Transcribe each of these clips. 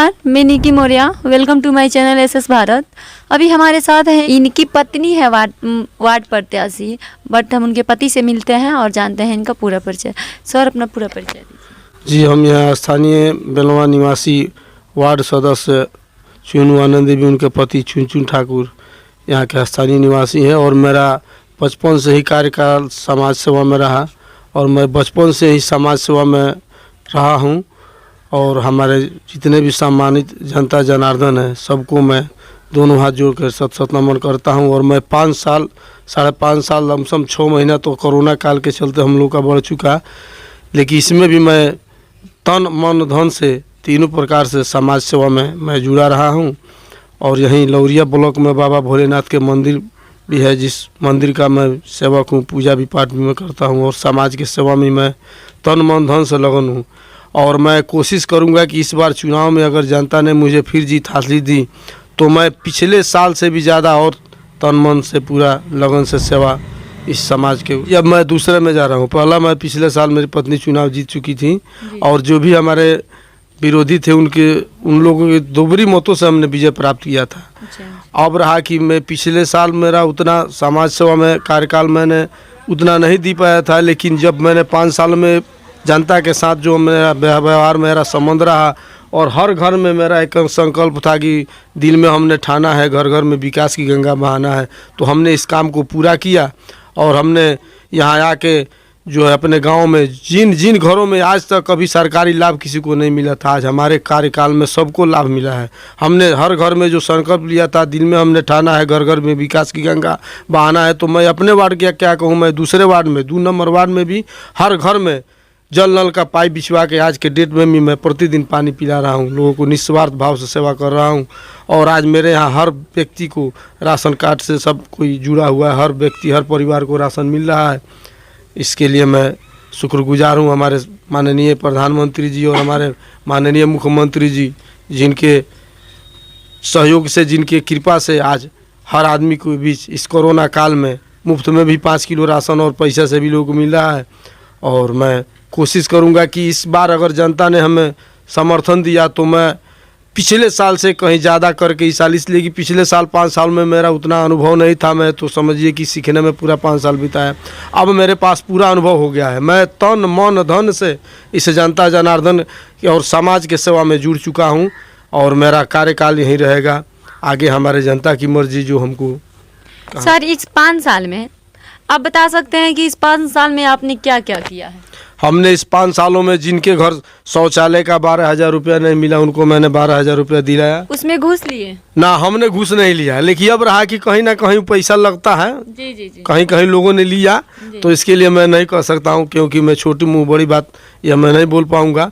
मैं Nikki Maurya, welcome to my channel SS Bharat. अभी हमारे साथ है, इनकी पत्नी है वार्ड प्रत्याशी, बट हम उनके पति से मिलते हैं और जानते हैं इनका पूरा परिचय। सर, अपना पूरा परिचय दीजिए। जी, हम यहाँ स्थानीय बेलवा निवासी वार्ड सदस्य चुनू आनंद देवी, उनके पति चुनचुन ठाकुर यहाँ के स्थानीय निवासी हैं और मेरा बचपन से ही कार्यकाल समाज सेवा में रहा और मैं बचपन से ही समाज सेवा में रहा हूँ और हमारे जितने भी सम्मानित जनता जनार्दन है सबको मैं दोनों हाथ जोड़ कर सत नमन करता हूं। और मैं 5 साल 5.5 साल लमसम 6 महीना तो कोरोना काल के चलते हम लोग का बढ़ चुका, लेकिन इसमें भी मैं तन मन धन से तीनों प्रकार से समाज सेवा में मैं जुड़ा रहा हूं। और यहीं लौरिया ब्लॉक में बाबा भोलेनाथ के मंदिर भी है, जिस मंदिर का मैं सेवक हूँ, पूजा भी पाठ भी मैं करता हूँ और समाज की सेवा में मैं तन मन धन से लगन हूँ। और मैं कोशिश करूंगा कि इस बार चुनाव में अगर जनता ने मुझे फिर जीत हासिल दी तो मैं पिछले साल से भी ज़्यादा और तन मन से पूरा लगन से सेवा इस समाज के। अब मैं दूसरे में जा रहा हूँ। पहला मैं पिछले साल मेरी पत्नी चुनाव जीत चुकी थी और जो भी हमारे विरोधी थे उन लोगों के दोहरी मतों से हमने विजय प्राप्त किया था। अब रहा कि मैं पिछले साल मेरा उतना समाज सेवा में कार्यकाल मैंने उतना नहीं दी पाया था, लेकिन जब मैंने 5 साल में जनता के साथ जो मेरा व्यवहार मेरा संबंध रहा और हर घर में मेरा एक संकल्प था कि दिल में हमने ठाना है घर घर में विकास की गंगा बहाना है, तो हमने इस काम को पूरा किया। और हमने यहाँ आके जो है अपने गांव में जिन घरों में आज तक कभी सरकारी लाभ किसी को नहीं मिला था, आज हमारे कार्यकाल में सबको लाभ मिला है। हमने हर घर में जो संकल्प लिया था, दिल में हमने ठाना है घर घर में विकास की गंगा बहाना है, तो मैं अपने वार्ड क्या कहूँ, मैं दूसरे वार्ड में 2 नंबर वार्ड में भी हर घर में जल नल का पाइप बिछवा के आज के डेट में भी मैं प्रतिदिन पानी पिला रहा हूँ, लोगों को निस्वार्थ भाव से सेवा कर रहा हूँ। और आज मेरे यहाँ हर व्यक्ति को राशन कार्ड से सब कोई जुड़ा हुआ है, हर व्यक्ति हर परिवार को राशन मिल रहा है। इसके लिए मैं शुक्रगुजार हूँ हमारे माननीय प्रधानमंत्री जी और हमारे माननीय मुख्यमंत्री जी, जिनके सहयोग से, जिनके कृपा से आज हर आदमी के बीच इस कोरोना काल में मुफ्त में भी 5 किलो राशन और पैसा से भी लोगों को मिल रहा है। और मैं कोशिश करूंगा कि इस बार अगर जनता ने हमें समर्थन दिया तो मैं पिछले साल से कहीं ज़्यादा करके इस साल, इसलिए कि पिछले साल 5 साल में मेरा उतना अनुभव नहीं था, मैं तो समझिए कि सीखने में पूरा 5 साल बिताया। अब मेरे पास पूरा अनुभव हो गया है, मैं तन मन धन से इस जनता जनार्दन और समाज के सेवा में जुड़ चुका हूँ और मेरा कार्यकाल यहीं रहेगा। आगे हमारे जनता की मर्जी जो हमको। सर, इस 5 साल में आप बता सकते हैं कि इस 5 साल में आपने क्या क्या किया है? हमने इस 5 सालों में जिनके घर शौचालय का 12,000 रुपया नहीं मिला उनको मैंने 12,000 रुपया दिलाया। उसमें घूस लिए? ना, हमने घूस नहीं लिया, लेकिन अब रहा कि कहीं ना कहीं पैसा लगता है। जी जी जी। कहीं कहीं लोगों ने लिया, तो इसके लिए मैं नहीं कह सकता हूँ, क्योंकि मैं छोटी मुँह बड़ी बात यह मैं नहीं बोल पाऊँगा।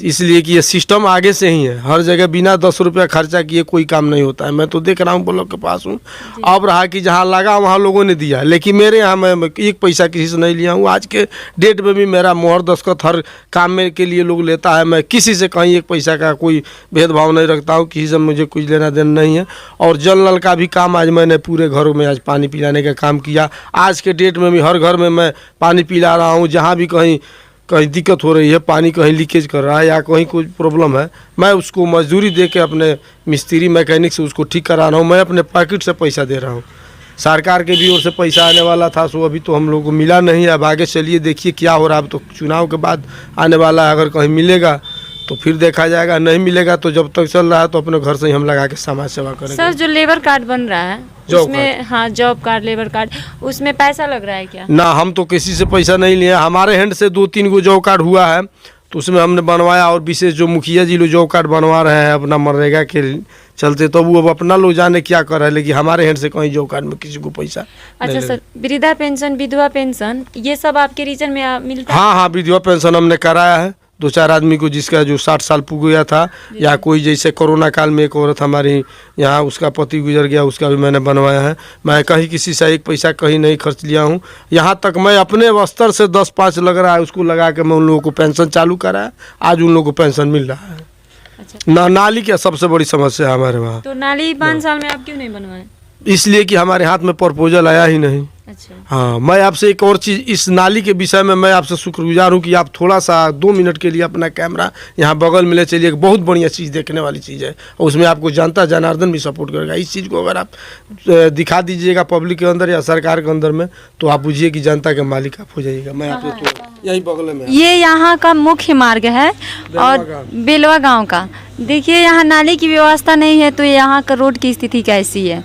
इसलिए कि ये सिस्टम आगे से ही है, हर जगह बिना 10 रुपया खर्चा किए कोई काम नहीं होता है। मैं तो देख रहा हूँ ब्लॉक के पास हूँ। अब रहा कि जहाँ लगा वहाँ लोगों ने दिया, लेकिन मेरे यहाँ मैं 1 पैसा किसी से नहीं लिया हूँ। आज के डेट में भी मेरा मोहर दस्तखत हर काम में के लिए लोग लेता है, मैं किसी से कहीं 1 पैसा का कोई भेदभाव नहीं रखता हूँ, किसी से मुझे कुछ लेना देना नहीं है। और जल नल का भी काम आज मैंने पूरे घरों में आज पानी पिलाने का काम किया। आज के डेट में भी हर घर में मैं पानी पिला रहा हूँ। जहाँ भी कहीं दिक्कत हो रही है, पानी कहीं लीकेज कर रहा है या कहीं कोई प्रॉब्लम है, मैं उसको मजदूरी दे के अपने मिस्त्री मैकेनिक से उसको ठीक करा रहा हूँ। मैं अपने पॉकेट से पैसा दे रहा हूँ, सरकार के भी ओर से पैसा आने वाला था, सो अभी तो हम लोग को मिला नहीं है। अब आगे चलिए देखिए क्या हो रहा है, अब तो चुनाव के बाद आने वाला है, अगर कहीं मिलेगा तो फिर देखा जाएगा, नहीं मिलेगा तो जब तक चल रहा है तो अपने घर से ही हम लगा के समाज सेवा करेंगे। सर, जो लेबर कार्ड बन रहा है उसमें, हाँ, जॉब कार्ड, लेबर कार्ड, उसमें पैसा लग रहा है क्या? ना, हम तो किसी से पैसा नहीं लिए। हमारे हैंड से 2-3 गो जॉब कार्ड हुआ है तो उसमें हमने बनवाया, और विशेष जो मुखिया जी लोग जॉब कार्ड बनवा रहे हैं अपना मनरेगा के चलते, तो वो अब अपना लोग जाने क्या कर रहे हैं, लेकिन हमारे हैंड से कहीं जॉब कार्ड में किसी को पैसा। अच्छा सर, वृद्धा पेंशन, विधवा पेंशन, ये सब आपके रीजन में मिलता है? हाँ, विधवा पेंशन हमने कराया है 2-4 आदमी को, जिसका जो 60 साल पूछ गया था, या कोई जैसे कोरोना काल में एक औरत हमारी यहाँ उसका पति गुजर गया, उसका भी मैंने बनवाया है। मैं कहीं किसी से 1 पैसा कहीं नहीं खर्च लिया हूँ। यहाँ तक मैं अपने स्तर से 10-5 लग रहा है, उसको लगा के मैं उन लोगों को पेंशन चालू कराया, आज उन लोगों को पेंशन मिल रहा है। अच्छा। नाली की सबसे बड़ी समस्या है हमारे वहाँ। तो नाली 5 साल में आप क्यों नहीं बनवाए? इसलिए कि हमारे हाथ में प्रपोजल आया ही नहीं। अच्छा। हाँ, मैं आपसे एक और चीज़ इस नाली के विषय में मैं आपसे शुक्रगुजार हूँ कि आप थोड़ा सा 2 मिनट के लिए अपना कैमरा यहाँ बगल में ले चलिए। एक बहुत बढ़िया चीज़ देखने वाली चीज़ है और उसमें आपको जनता जनार्दन भी सपोर्ट करेगा। इस चीज़ को अगर आप दिखा दीजिएगा पब्लिक के अंदर या सरकार के अंदर में, तो आप बुझिए कि जनता के मालिक आप हो जाइएगा। मैं आपको तो यही बगल में, ये यहाँ का मुख्य मार्ग है और बेलवा गांव का। देखिए यहाँ नाली की व्यवस्था नहीं है, तो यहाँ का रोड की स्थिति कैसी है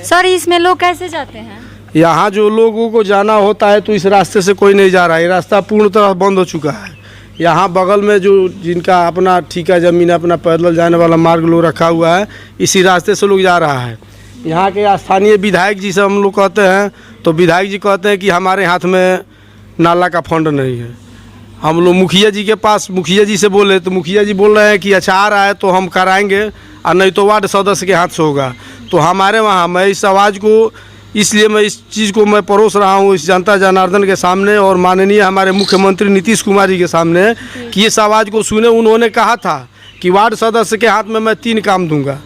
सर? इसमें लोग कैसे जाते हैं? यहाँ जो लोगों को जाना होता है तो इस रास्ते से कोई नहीं जा रहा है। ये रास्ता पूर्ण तरह बंद हो चुका है। यहाँ बगल में जो जिनका अपना ठेका ज़मीन है, अपना पैदल जाने वाला मार्ग लोग रखा हुआ है, इसी रास्ते से लोग जा रहा है। यहाँ के स्थानीय विधायक जी से हम लोग कहते हैं, तो विधायक जी कहते हैं कि हमारे हाथ में नाला का फंड नहीं है। हम लोग मुखिया जी के पास, मुखिया जी से बोले तो मुखिया जी बोल रहे हैं कि अच्छा आ रहा है तो हम कराएंगे, और नहीं तो वार्ड सदस्य के हाथ से होगा। तो हमारे वहाँ मैं इस आवाज़ को, इसलिए मैं इस चीज़ को मैं परोस रहा हूँ इस जनता जनार्दन के सामने और माननीय हमारे मुख्यमंत्री नीतीश कुमार जी के सामने कि इस आवाज़ को सुने। उन्होंने कहा था कि वार्ड सदस्य के हाथ में मैं 3 काम दूंगा,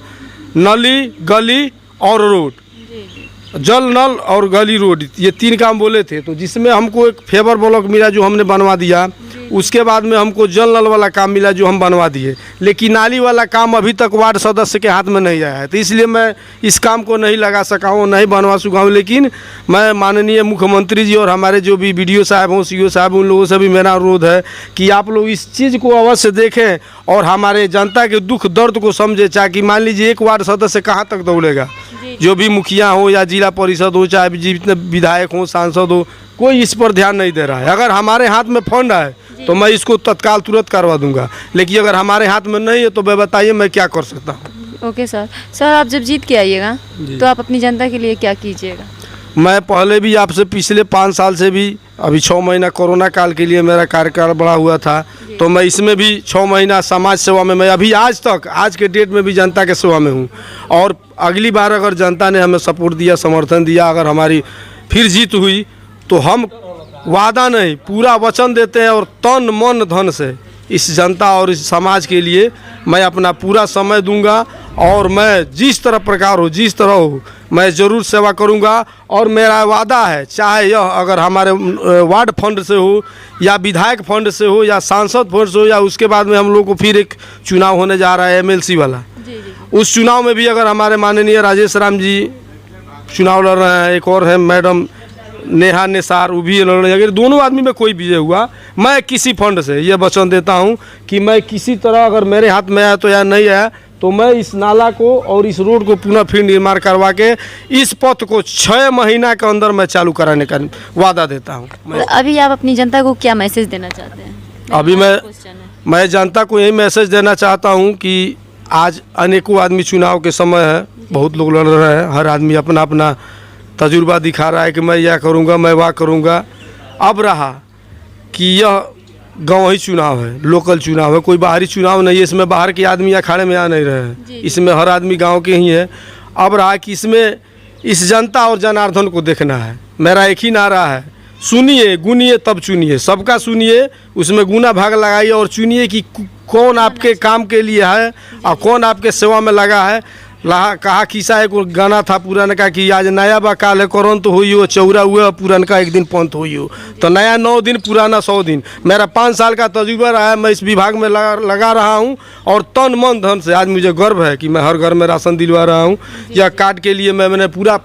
नली, गली और रोड, जल, नल और गली रोड, ये 3 काम बोले थे। तो जिसमें हमको एक फेवर ब्लॉक मिला जो हमने बनवा दिया, उसके बाद में हमको जल नल वाला काम मिला जो हम बनवा दिए, लेकिन नाली वाला काम अभी तक वार्ड सदस्य के हाथ में नहीं आया है। तो इसलिए मैं इस काम को नहीं लगा सका हूँ, नहीं बनवा सका हूँ। लेकिन मैं माननीय मुख्यमंत्री जी और हमारे जो भी BDO साहब हों, CO साहब, उन लोगों से भी मेरा अनुरोध है कि आप लोग इस चीज़ को अवश्य देखें और हमारे जनता के दुख दर्द को समझे। चाहे कि मान लीजिए एक वार्ड सदस्य कहाँ तक दौड़ेगा, जो भी मुखिया हो या जिला परिषद हो, चाहे जितने विधायक हो, सांसद हो, कोई इस पर ध्यान नहीं दे रहा है। अगर हमारे हाथ में फंड है तो मैं इसको तत्काल तुरंत करवा दूंगा, लेकिन अगर हमारे हाथ में नहीं है तो मैं बताइए मैं क्या कर सकता हूँ। Okay sir. सर आप जब जीत के आइएगा तो आप अपनी जनता के लिए क्या कीजिएगा? मैं पहले भी आपसे पिछले 5 साल से भी, अभी 6 महीना कोरोना काल के लिए मेरा कार्यकाल बढ़ा हुआ था, तो मैं इसमें भी 6 महीना समाज सेवा में, मैं अभी आज तक, आज के डेट में भी जनता के सेवा में हूँ। और अगली बार अगर जनता ने हमें सपोर्ट दिया, समर्थन दिया, अगर हमारी फिर जीत हुई, तो हम वादा नहीं पूरा वचन देते हैं और तन मन धन से इस जनता और इस समाज के लिए मैं अपना पूरा समय दूंगा। और मैं जिस तरह प्रकार हो, जिस तरह हो, मैं ज़रूर सेवा करूंगा। और मेरा वादा है, चाहे यह अगर हमारे वार्ड फंड से हो या विधायक फंड से हो या सांसद फंड से हो, या उसके बाद में हम लोग को फिर एक चुनाव होने जा रहा है MLC वाला, उस चुनाव में भी अगर हमारे माननीय राजेश राम जी चुनाव लड़ रहे हैं, एक और है मैडम नेहा निसार, वो भी लड़ रहे हैं, अगर दोनों आदमी में कोई विजय हुआ, मैं किसी फंड से ये वचन देता हूं कि मैं किसी तरह, अगर मेरे हाथ में आया तो या नहीं आया, तो मैं इस नाला को और इस रोड को पुनः फिर निर्माण करवा के इस पथ को 6 महीना के अंदर मैं चालू कराने का वादा देता हूँ। अभी आप अपनी जनता को क्या मैसेज देना चाहते हैं? अभी मैं जनता को यही मैसेज देना चाहता हूँ कि आज अनेकों आदमी चुनाव के समय है, बहुत लोग लड़ रहे हैं, हर आदमी अपना अपना तजुर्बा दिखा रहा है कि मैं यह करूँगा, मैं वह करूँगा। अब रहा कि यह गांव ही चुनाव है, लोकल चुनाव है, कोई बाहरी चुनाव नहीं है। इसमें बाहर के आदमी अखाड़े में आ नहीं रहे हैं, इसमें हर आदमी गांव के ही है। अब रहा कि इसमें इस जनता और जनार्दन को देखना है। मेरा एक ही नारा है, सुनिए, गुनिए, तब चुनिए। सबका सुनिए, उसमें गुना भाग लगाइए और चुनिए कि कौन आपके काम के लिए है और कौन आपके सेवा में लगा है। कहा किसा एक गाना था पुरानका कि आज नया बा काले करन तो हुई हो, चौरा हुआ पुरानका एक दिन पंथ हुई हो। तो नया 9 दिन, पुराना 100 दिन। मेरा 5 साल का तजुर्बा रहा है, मैं इस विभाग में लगा रहा हूं और तन मन धन से आज मुझे गर्व है कि मैं हर घर में राशन दिलवा रहा हूं। यह कार्ड के लिए मैंने पूरा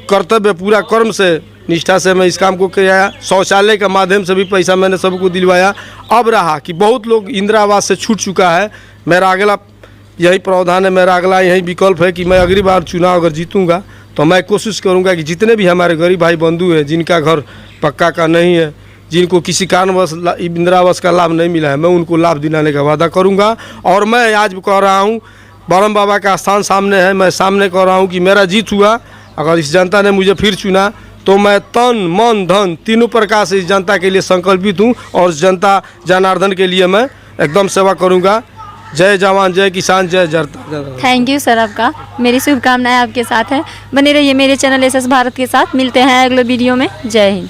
कर्तव्य, पूरा कर्म से, निष्ठा से मैं इस काम को किया। शौचालय के माध्यम से भी पैसा मैंने सबको दिलवाया। अब रहा कि बहुत लोग इंदिरा आवास से छूट चुका है। मेरा अगला यही प्रावधान है, मेरा अगला यही विकल्प है कि मैं अगली बार चुनाव अगर जीतूंगा तो मैं कोशिश करूंगा कि जितने भी हमारे गरीब भाई बंधु हैं, जिनका घर पक्का का नहीं है, जिनको किसी कारणवश इंदिरा आवास का लाभ नहीं मिला है, मैं उनको लाभ दिलाने का वादा करूंगा। और मैं आज कह रहा हूं, बरम बाबा का स्थान सामने है, मैं सामने कह रहा हूं कि मेरा जीत हुआ। अगर इस जनता ने मुझे फिर चुना तो मैं तन मन धन तीनों प्रकार से इस जनता के लिए संकल्पित हूँ और जनता जनार्दन के लिए मैं एकदम सेवा करूँगा। जय जवान, जय किसान, जय जनता। थैंक यू सर आपका, मेरी शुभकामनाएं आपके साथ हैं। बने रहिए मेरे चैनल SS भारत के साथ। मिलते हैं अगले वीडियो में। जय हिंद।